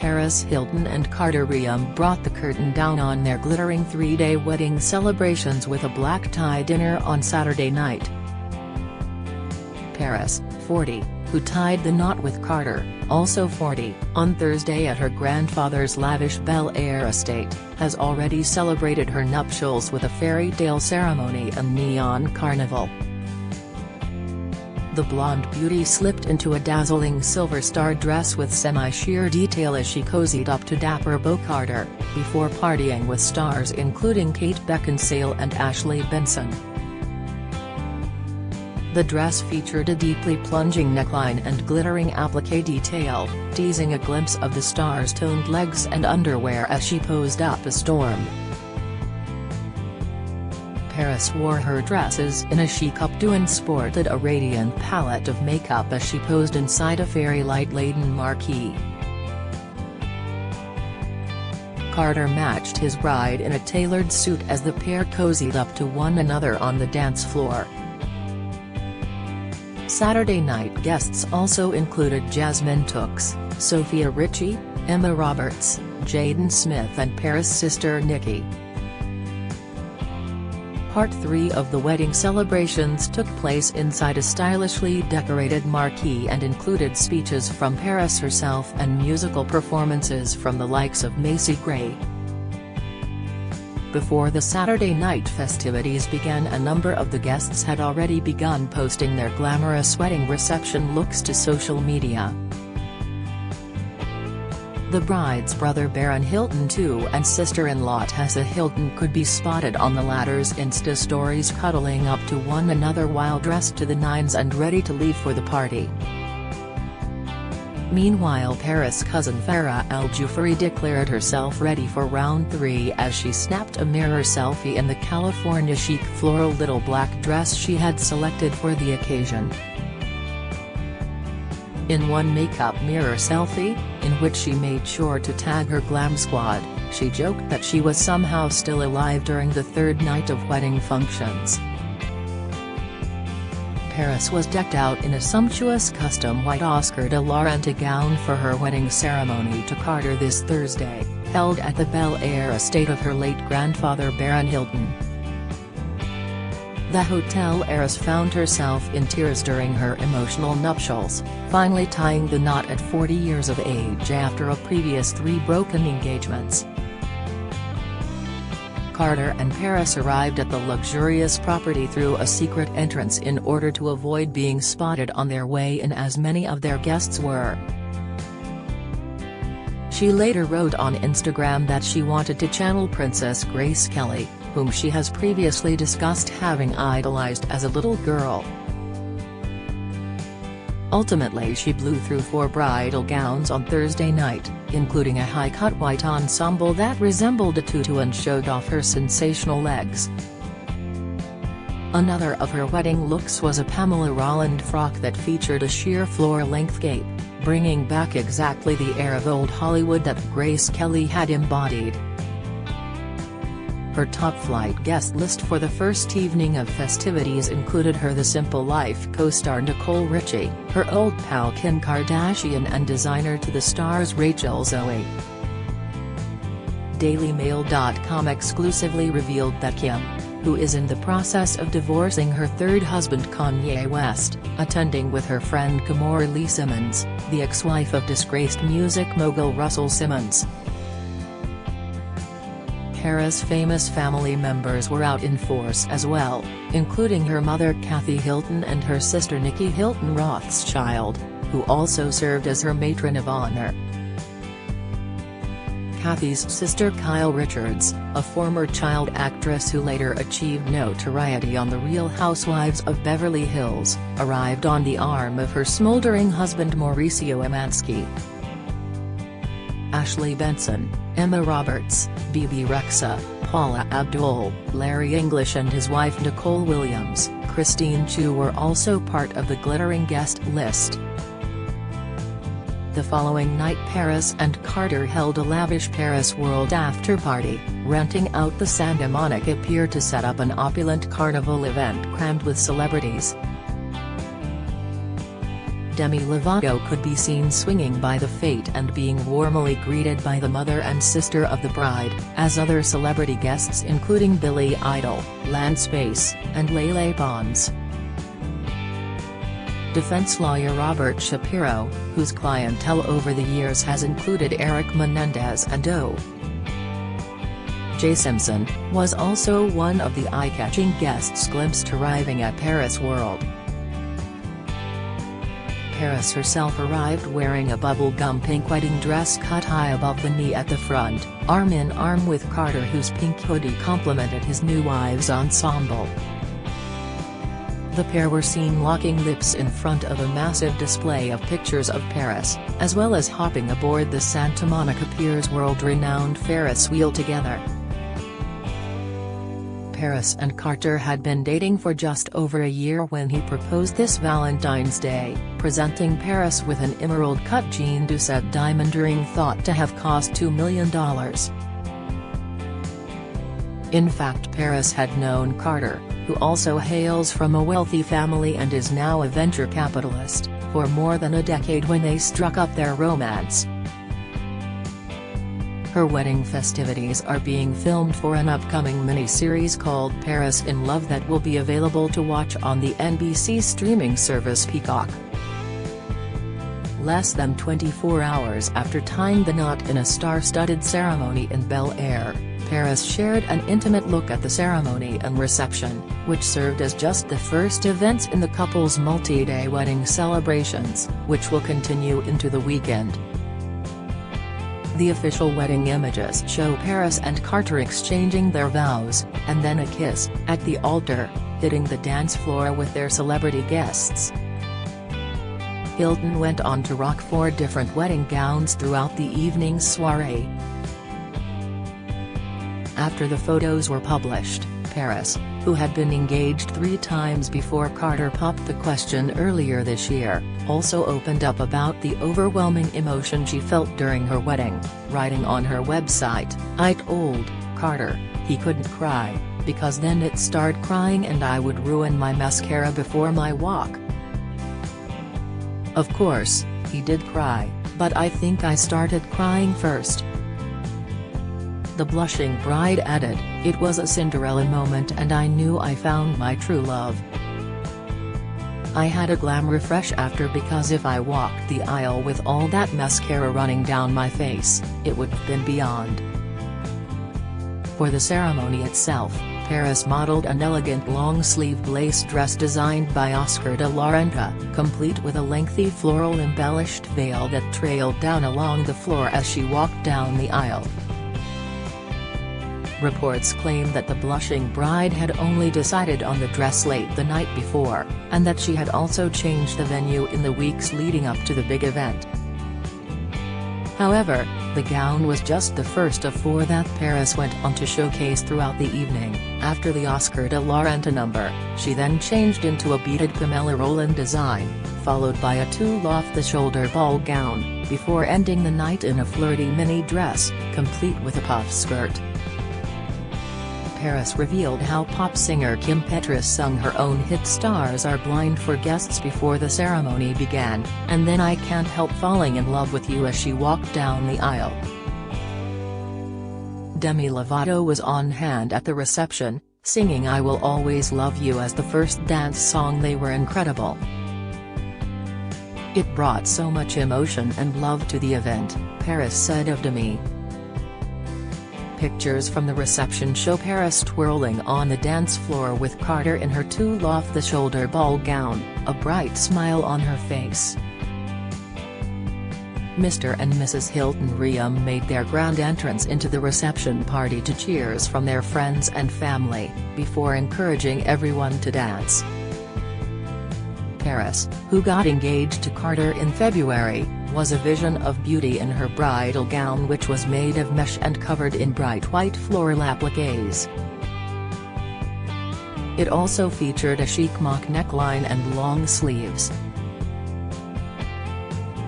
Paris Hilton and Carter Reum brought the curtain down on their glittering three-day wedding celebrations with a black-tie dinner on Saturday night. Paris, 40, who tied the knot with Carter, also 40, on Thursday at her grandfather's lavish Bel Air estate, has already celebrated her nuptials with a fairy tale ceremony and neon carnival. The blonde beauty slipped into a dazzling silver star dress with semi-sheer detail as she cozied up to dapper beau Carter, before partying with stars including Kate Beckinsale and Ashley Benson. The dress featured a deeply plunging neckline and glittering applique detail, teasing a glimpse of the star's toned legs and underwear as she posed up a storm. Paris wore her dresses in a chic updo and sported a radiant palette of makeup as she posed inside a fairy light-laden marquee. Carter matched his bride in a tailored suit as the pair cozied up to one another on the dance floor. Saturday night guests also included Jasmine Tookes, Sophia Richie, Emma Roberts, Jaden Smith and Paris' sister Nikki. Part 3 of the wedding celebrations took place inside a stylishly decorated marquee and included speeches from Paris herself and musical performances from the likes of Macy Gray. Before the Saturday night festivities began, a number of the guests had already begun posting their glamorous wedding reception looks to social media. The bride's brother Baron Hilton too and sister-in-law Tessa Hilton could be spotted on the latter's Insta stories cuddling up to one another while dressed to the nines and ready to leave for the party. Meanwhile, Paris' cousin Farah Al-Jufri declared herself ready for round 3 as she snapped a mirror selfie in the California chic floral little black dress she had selected for the occasion. In one makeup mirror selfie, in which she made sure to tag her glam squad, she joked that she was somehow still alive during the third night of wedding functions. Paris was decked out in a sumptuous custom white Oscar de la Renta gown for her wedding ceremony to Carter this Thursday, held at the Bel Air estate of her late grandfather Baron Hilton. The hotel heiress found herself in tears during her emotional nuptials, finally tying the knot at 40 years of age after a previous 3 broken engagements. Carter and Paris arrived at the luxurious property through a secret entrance in order to avoid being spotted on their way in, as many of their guests were. She later wrote on Instagram that she wanted to channel Princess Grace Kelly, whom she has previously discussed having idolized as a little girl. Ultimately, she blew through 4 bridal gowns on Thursday night, including a high-cut white ensemble that resembled a tutu and showed off her sensational legs. Another of her wedding looks was a Pamela Roland frock that featured a sheer floor-length gape, bringing back exactly the air of old Hollywood that Grace Kelly had embodied. Her top-flight guest list for the first evening of festivities included her The Simple Life co-star Nicole Richie, her old pal Kim Kardashian and designer to the stars Rachel Zoe. DailyMail.com exclusively revealed that Kim, who is in the process of divorcing her third husband Kanye West, attending with her friend Kimora Lee Simmons, the ex-wife of disgraced music mogul Russell Simmons. Paris' famous family members were out in force as well, including her mother Kathy Hilton and her sister Nikki Hilton Rothschild, who also served as her matron of honor. Kathy's sister Kyle Richards, a former child actress who later achieved notoriety on The Real Housewives of Beverly Hills, arrived on the arm of her smoldering husband Mauricio Umansky. Ashley Benson, Emma Roberts, Bebe Rexha, Paula Abdul, Larry English and his wife Nicole Williams, Christine Chu were also part of the glittering guest list. The following night, Paris and Carter held a lavish Paris World after-party, renting out the Santa Monica Pier to set up an opulent carnival event crammed with celebrities. Demi Lovato could be seen swinging by the fete and being warmly greeted by the mother and sister of the bride, as other celebrity guests including Billy Idol, Lance Bass, and Lele Pons. Defense lawyer Robert Shapiro, whose clientele over the years has included Eric Menendez and O.J. Simpson, was also one of the eye-catching guests glimpsed arriving at Paris World. Paris herself arrived wearing a bubblegum pink wedding dress cut high above the knee at the front, arm-in-arm with Carter, whose pink hoodie complemented his new wives' ensemble. The pair were seen locking lips in front of a massive display of pictures of Paris, as well as hopping aboard the Santa Monica Pier's world-renowned Ferris wheel together. Paris and Carter had been dating for just over a year when he proposed this Valentine's Day, presenting Paris with an emerald-cut Jean Doucet diamond ring thought to have cost $2 million. In fact, Paris had known Carter, who also hails from a wealthy family and is now a venture capitalist, for more than a decade when they struck up their romance. Her wedding festivities are being filmed for an upcoming mini-series called Paris in Love that will be available to watch on the NBC streaming service Peacock. Less than 24 hours after tying the knot in a star-studded ceremony in Bel Air, Paris shared an intimate look at the ceremony and reception, which served as just the first events in the couple's multi-day wedding celebrations, which will continue into the weekend. The official wedding images show Paris and Carter exchanging their vows, and then a kiss, at the altar, hitting the dance floor with their celebrity guests. Hilton went on to rock 4 different wedding gowns throughout the evening's soiree. After the photos were published, Paris, who had been engaged 3 times before Carter popped the question earlier this year, also opened up about the overwhelming emotion she felt during her wedding, writing on her website, "I told Carter he couldn't cry, because then it'd start crying and I would ruin my mascara before my walk. Of course, he did cry, but I think I started crying first." The blushing bride added, "It was a Cinderella moment and I knew I found my true love. I had a glam refresh after, because if I walked the aisle with all that mascara running down my face, it would have been beyond." For the ceremony itself, Paris modeled an elegant long-sleeved lace dress designed by Oscar de la Renta, complete with a lengthy floral-embellished veil that trailed down along the floor as she walked down the aisle. Reports claim that the blushing bride had only decided on the dress late the night before, and that she had also changed the venue in the weeks leading up to the big event. However, the gown was just the first of 4 that Paris went on to showcase throughout the evening. After the Oscar de la Renta number, she then changed into a beaded Pamela Roland design, followed by a tulle off-the-shoulder ball gown, before ending the night in a flirty mini dress, complete with a puff skirt. Paris revealed how pop singer Kim Petras sung her own hit "Stars Are Blind" for guests before the ceremony began, and then "I Can't Help Falling in Love with You" as she walked down the aisle. Demi Lovato was on hand at the reception, singing "I Will Always Love You" as the first dance song. "They were incredible. It brought so much emotion and love to the event," Paris said of Demi. Pictures from the reception show Paris twirling on the dance floor with Carter in her tulle off-the-shoulder ball gown, a bright smile on her face. Mr. and Mrs. Hilton Reum made their grand entrance into the reception party to cheers from their friends and family, before encouraging everyone to dance. Paris, who got engaged to Carter in February, was a vision of beauty in her bridal gown, which was made of mesh and covered in bright white floral appliques. It also featured a chic mock neckline and long sleeves.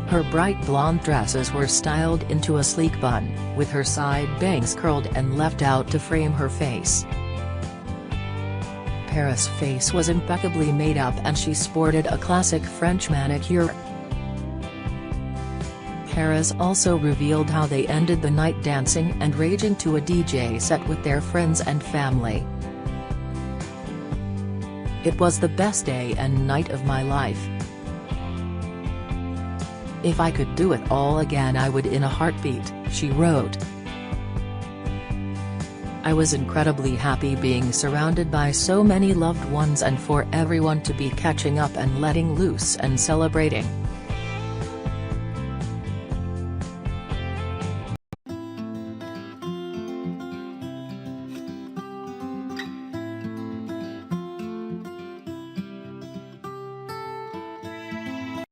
Her bright blonde dresses were styled into a sleek bun, with her side bangs curled and left out to frame her face. Paris' face was impeccably made up and she sported a classic French manicure. Harris also revealed how they ended the night dancing and raging to a DJ set with their friends and family. "It was the best day and night of my life. If I could do it all again I would in a heartbeat," she wrote. "I was incredibly happy being surrounded by so many loved ones and for everyone to be catching up and letting loose and celebrating.